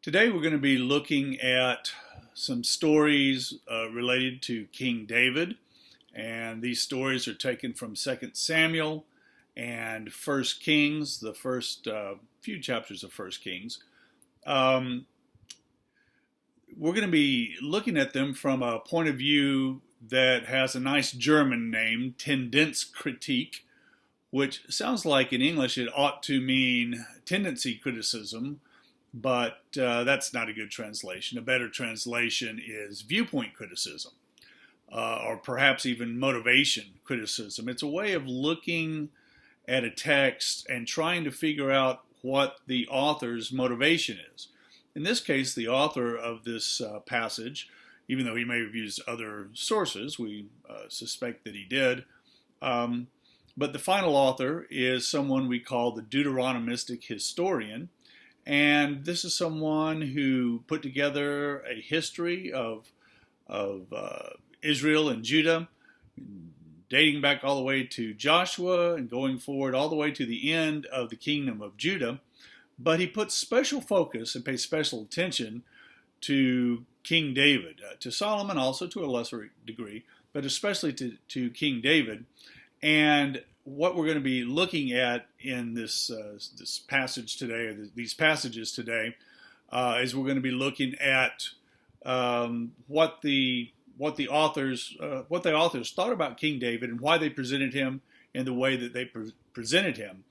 Today we're going to be looking at some stories related to King David, and these stories are taken from 2 Samuel and 1 Kings, the first few chapters of 1 Kings. We're going to be looking at them from a point of view that has a nice German name, Tendenzkritik, which sounds like in English it ought to mean tendency criticism, but that's not a good translation. A better translation is viewpoint criticism, or perhaps even motivation criticism. It's a way of looking at a text and trying to figure out what the author's motivation is. In this case, the author of this passage, even though he may have used other sources, we suspect that he did, but the final author is someone we call the Deuteronomistic historian. And this is someone who put together a history of Israel and Judah, dating back all the way to Joshua and going forward all the way to the end of the kingdom of Judah. But he puts special focus and pays special attention to King David, to Solomon also to a lesser degree, but especially to King David. And what we're going to be looking at in this passage today, or these passages today, is we're going to be looking at what the authors thought about King David and why they presented him in the way that they presented him.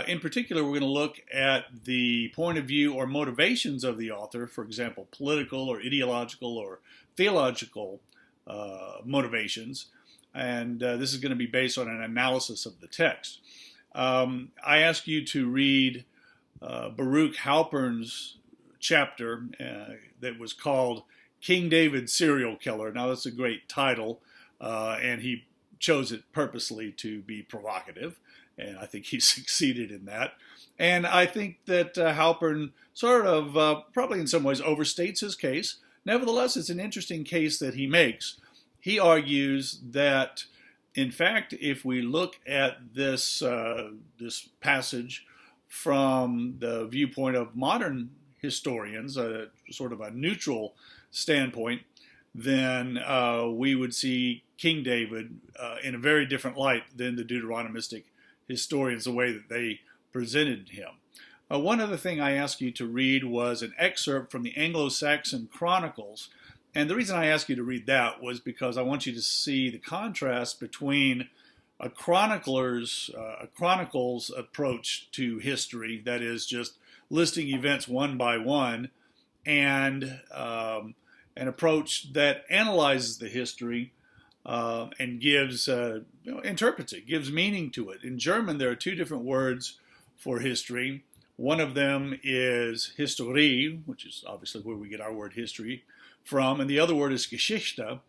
In particular, we're going to look at the point of view or motivations of the author, for example, political or ideological or theological motivations. And this is going to be based on an analysis of the text. I ask you to read Baruch Halpern's chapter that was called King David Serial Killer. Now, that's a great title, and he chose it purposely to be provocative, and I think he succeeded in that. And I think that Halpern sort of, probably in some ways, overstates his case. Nevertheless, it's an interesting case that he makes. He argues that, in fact, if we look at this passage from the viewpoint of modern historians, sort of a neutral standpoint, then we would see King David in a very different light than the Deuteronomistic historians, the way that they presented him. One other thing I asked you to read was an excerpt from the Anglo-Saxon Chronicles. And the reason I asked you to read that was because I want you to see the contrast between a chronicle's approach to history, that is just listing events one by one, and an approach that analyzes the history and gives interprets it, gives meaning to it. In German, there are two different words for history. One of them is Historie, which is obviously where we get our word history from, and the other word is Geschichte.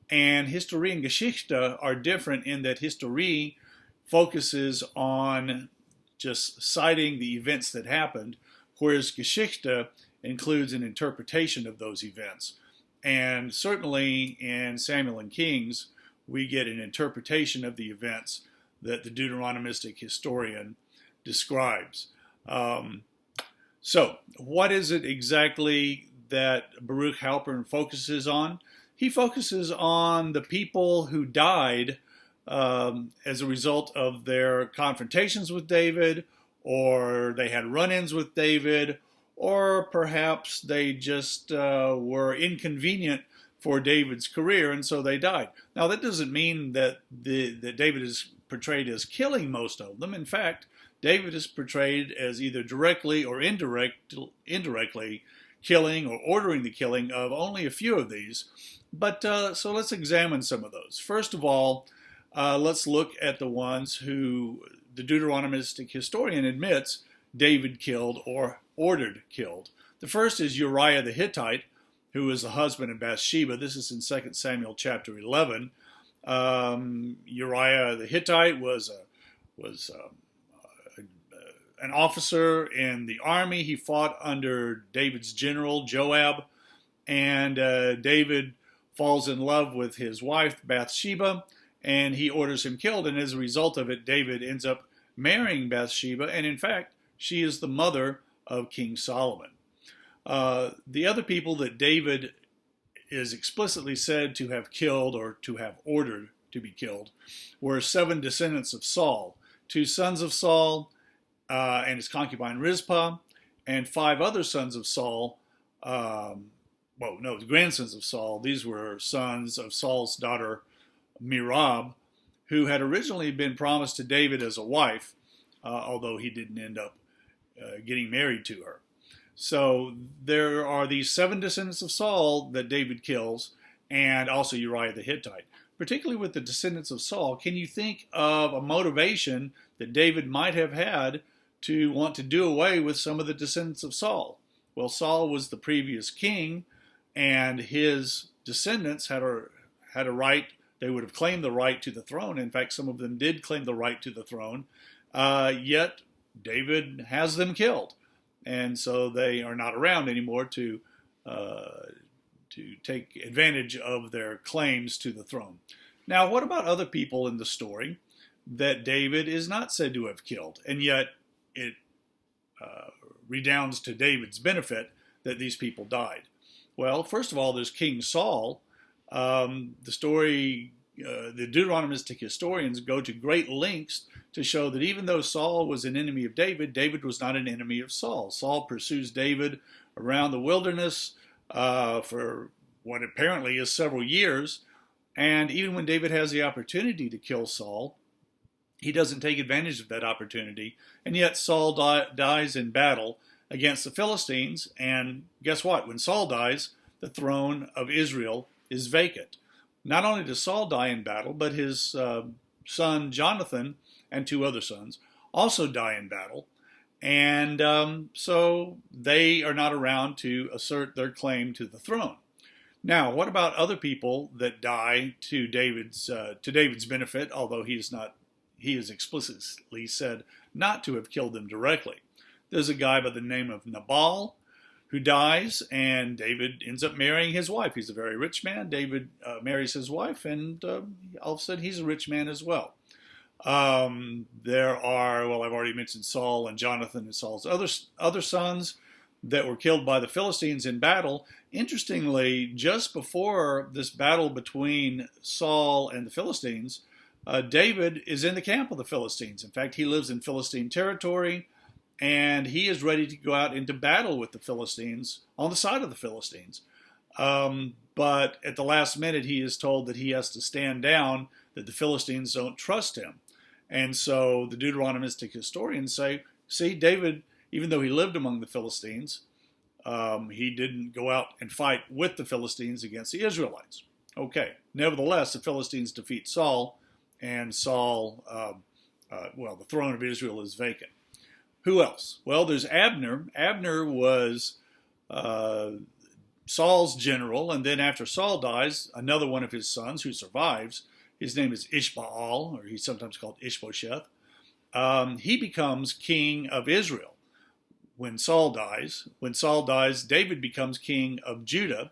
And Historie and Geschichte are different in that Historie focuses on just citing the events that happened, whereas Geschichte includes an interpretation of those events. And certainly in Samuel and Kings, we get an interpretation of the events that the Deuteronomistic historian describes. So what is it exactly that Baruch Halpern focuses on? He focuses on the people who died as a result of their confrontations with David, or they had run-ins with David, or perhaps they just were inconvenient for David's career, and so they died. Now, that doesn't mean that David is portrayed as killing most of them. In fact, David is portrayed as either directly or indirectly killing or ordering the killing of only a few of these. But so let's examine some of those. First of all, let's look at the ones who the Deuteronomistic historian admits David killed or ordered killed. The first is Uriah the Hittite, who is the husband of Bathsheba. This is in 2 Samuel chapter 11. Uriah the Hittite was an officer in the army. He fought under David's general, Joab, and David falls in love with his wife, Bathsheba, and he orders him killed, and as a result of it, David ends up marrying Bathsheba, and in fact, she is the mother of King Solomon. The other people that David is explicitly said to have killed or to have ordered to be killed were 7 descendants of Saul, 2 sons of Saul and his concubine Rizpah, and 5 other sons of Saul. The grandsons of Saul. These were sons of Saul's daughter Merab, who had originally been promised to David as a wife, although he didn't end up getting married to her. So there are these 7 descendants of Saul that David kills, and also Uriah the Hittite. Particularly with the descendants of Saul, can you think of a motivation that David might have had to want to do away with some of the descendants of Saul? Well, Saul was the previous king, and his descendants had a right. They would have claimed the right to the throne. In fact, some of them did claim the right to the throne. Yet David has them killed, and so they are not around anymore to take advantage of their claims to the throne. Now, what about other people in the story that David is not said to have killed, and yet it redounds to David's benefit that these people died? Well, first of all, there's King Saul. The Deuteronomistic historians go to great lengths to show that even though Saul was an enemy of David, David was not an enemy of Saul. Saul pursues David around the wilderness for what apparently is several years, and even when David has the opportunity to kill Saul, he doesn't take advantage of that opportunity, and yet Saul dies in battle against the Philistines, and guess what? When Saul dies, the throne of Israel is vacant. Not only does Saul die in battle, but his son Jonathan and 2 other sons also die in battle, and so they are not around to assert their claim to the throne. Now, what about other people that die to David's benefit, although he is explicitly said not to have killed them directly? There's a guy by the name of Nabal who dies, and David ends up marrying his wife. He's a very rich man. David marries his wife, and all of a sudden he's a rich man as well. I've already mentioned Saul and Jonathan and Saul's other sons that were killed by the Philistines in battle. Interestingly, just before this battle between Saul and the Philistines, David is in the camp of the Philistines. In fact, he lives in Philistine territory, and he is ready to go out into battle with the Philistines on the side of the Philistines. But at the last minute, he is told that he has to stand down, that the Philistines don't trust him. And so the Deuteronomistic historians say, see, David, even though he lived among the Philistines, he didn't go out and fight with the Philistines against the Israelites. Okay, nevertheless, the Philistines defeat Saul, and Saul, the throne of Israel is vacant. Who else? Well, there's Abner. Abner was Saul's general, and then after Saul dies, another one of his sons who survives, his name is Ishbaal, or he's sometimes called Ishbosheth. He becomes king of Israel when Saul dies. When Saul dies, David becomes king of Judah,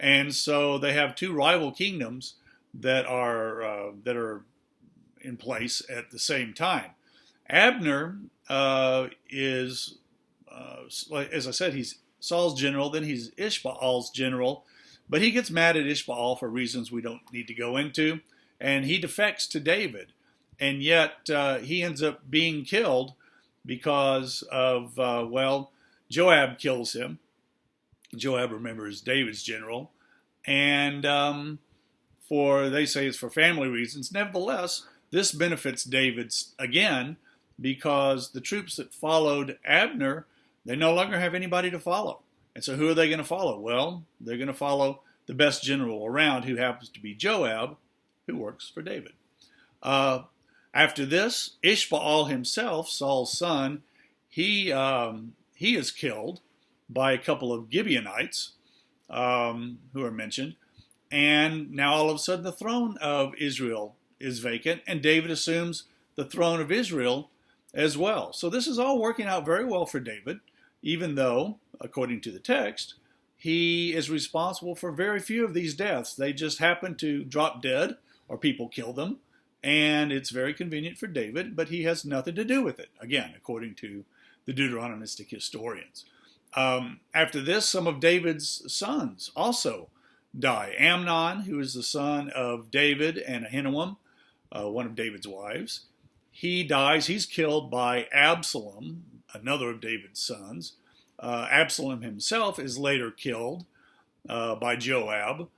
and so they have 2 rival kingdoms that are in place at the same time. Abner is, as I said, he's Saul's general, then he's Ishbaal's general, but he gets mad at Ishbaal for reasons we don't need to go into, and he defects to David, and yet he ends up being killed because of, Joab kills him. Joab, remember, is David's general, and they say it's for family reasons. Nevertheless, this benefits David again, because the troops that followed Abner, they no longer have anybody to follow. And so who are they going to follow? Well, they're going to follow the best general around, who happens to be Joab, who works for David. After this, Ishbaal himself, Saul's son, he is killed by a couple of Gibeonites who are mentioned. And now all of a sudden the throne of Israel is vacant, and David assumes the throne of Israel as well. So this is all working out very well for David, even though, according to the text, he is responsible for very few of these deaths. They just happen to drop dead, or people kill them, and it's very convenient for David, but he has nothing to do with it, again, according to the Deuteronomistic historians. After this, some of David's sons also die. Amnon, who is the son of David and Ahinoam, one of David's wives, he dies. He's killed by Absalom, another of David's sons. Absalom himself is later killed by Joab.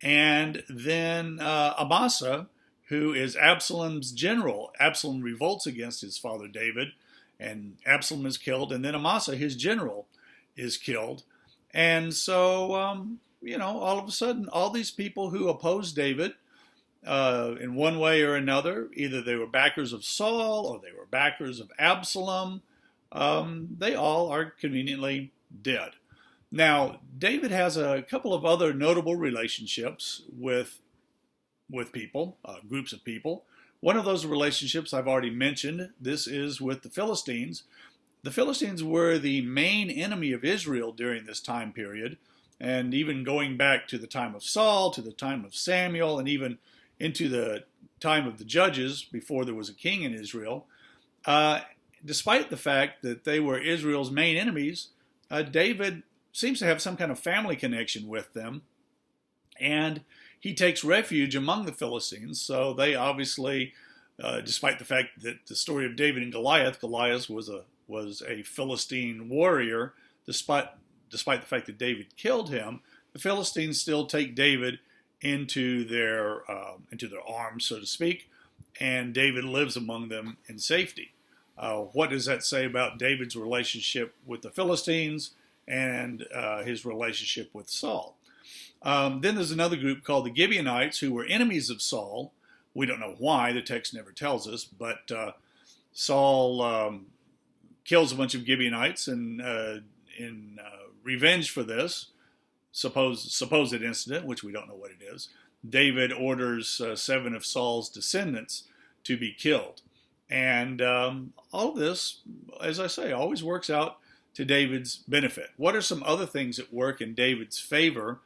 And then Amasa, who is Absalom's general. Absalom revolts against his father David, and Absalom is killed. And then Amasa, his general, is killed. And so, all of a sudden, all these people who opposed David in one way or another, either they were backers of Saul or they were backers of Absalom, they all are conveniently dead. Now, David has a couple of other notable relationships with people, groups of people. One of those relationships I've already mentioned. This is with the Philistines. The Philistines were the main enemy of Israel during this time period, and even going back to the time of Saul, to the time of Samuel, and even into the time of the Judges, before there was a king in Israel. Despite the fact that they were Israel's main enemies, David seems to have some kind of family connection with them, and he takes refuge among the Philistines. So they obviously, despite the fact that the story of David and Goliath was a Philistine warrior, despite the fact that David killed him, the Philistines still take David into their arms, so to speak, and David lives among them in safety. What does that say about David's relationship with the Philistines and his relationship with Saul? Then there's another group called the Gibeonites, who were enemies of Saul. We don't know why, the text never tells us, but Saul kills a bunch of Gibeonites, and in revenge for this supposed incident, which we don't know what it is, David orders 7 of Saul's descendants to be killed. And all of this, as I say, always works out to David's benefit. What are some other things that work in David's favor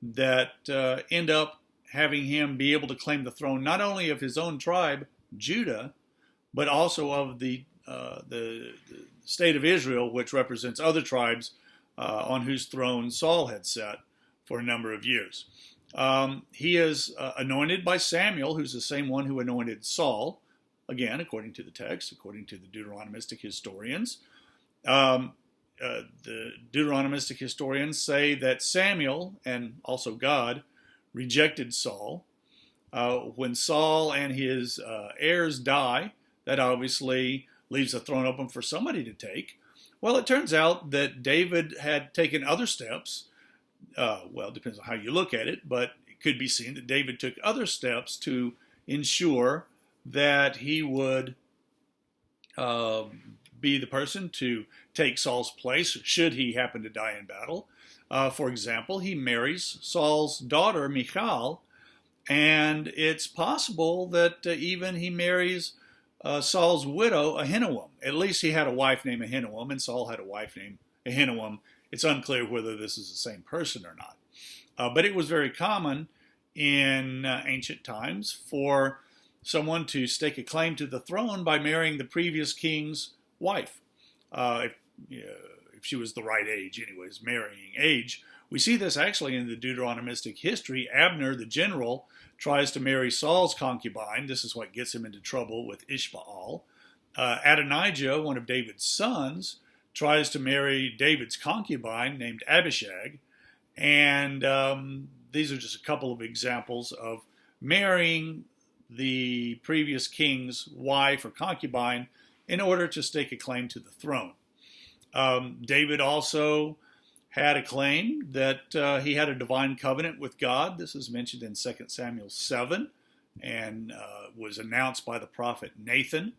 that end up having him be able to claim the throne not only of his own tribe, Judah, but also of the state of Israel, which represents other tribes on whose throne Saul had sat for a number of years? He is anointed by Samuel, who's the same one who anointed Saul, again, according to the text, according to the Deuteronomistic historians. The Deuteronomistic historians say that Samuel, and also God, rejected Saul. When Saul and his heirs die, that obviously leaves the throne open for somebody to take. Well, it turns out that David had taken other steps. Well, it depends on how you look at it, but it could be seen that David took other steps to ensure that he would be the person to take Saul's place should he happen to die in battle. For example, he marries Saul's daughter, Michal, and it's possible that even he marries Saul's widow, Ahinoam. At least he had a wife named Ahinoam, and Saul had a wife named Ahinoam. It's unclear whether this is the same person or not. But it was very common in ancient times for someone to stake a claim to the throne by marrying the previous king's wife. If she was the right age, anyways, marrying age. We see this actually in the Deuteronomistic history. Abner, the general, tries to marry Saul's concubine. This is what gets him into trouble with Ishbaal. Adonijah, one of David's sons, tries to marry David's concubine named Abishag. And these are just a couple of examples of marrying the previous king's wife or concubine in order to stake a claim to the throne. David also had a claim that he had a divine covenant with God. This is mentioned in 2 Samuel 7 and was announced by the prophet Nathan.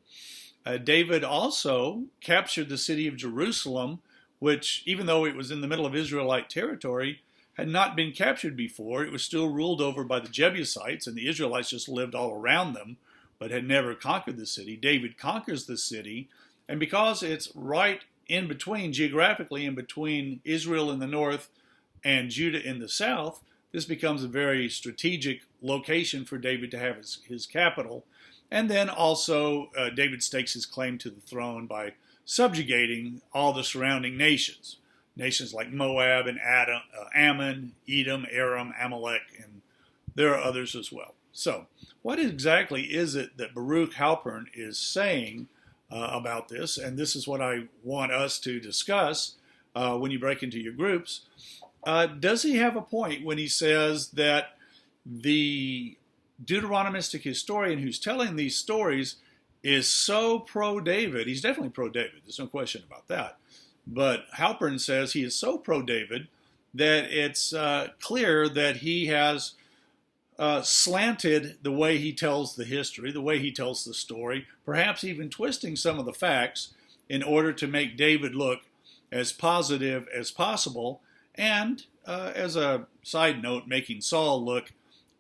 David also captured the city of Jerusalem, which, even though it was in the middle of Israelite territory, had not been captured before. It was still ruled over by the Jebusites, and the Israelites just lived all around them, but had never conquered the city. David conquers the city, and because it's right in between, geographically in between Israel in the north and Judah in the south, this becomes a very strategic location for David to have his capital. And then also David stakes his claim to the throne by subjugating all the surrounding nations. nations like Moab and Ammon, Edom, Aram, Amalek, and there are others as well. So, what exactly is it that Baruch Halpern is saying about this? And this is what I want us to discuss when you break into your groups. Does he have a point when he says that the Deuteronomistic historian who's telling these stories is so pro-David? He's definitely pro-David. There's no question about that. But Halpern says he is so pro-David that it's clear that he has slanted the way he tells the history, the way he tells the story, perhaps even twisting some of the facts in order to make David look as positive as possible, and as a side note, making Saul look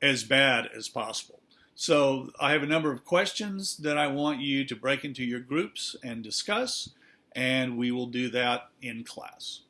as bad as possible. So I have a number of questions that I want you to break into your groups and discuss, and we will do that in class.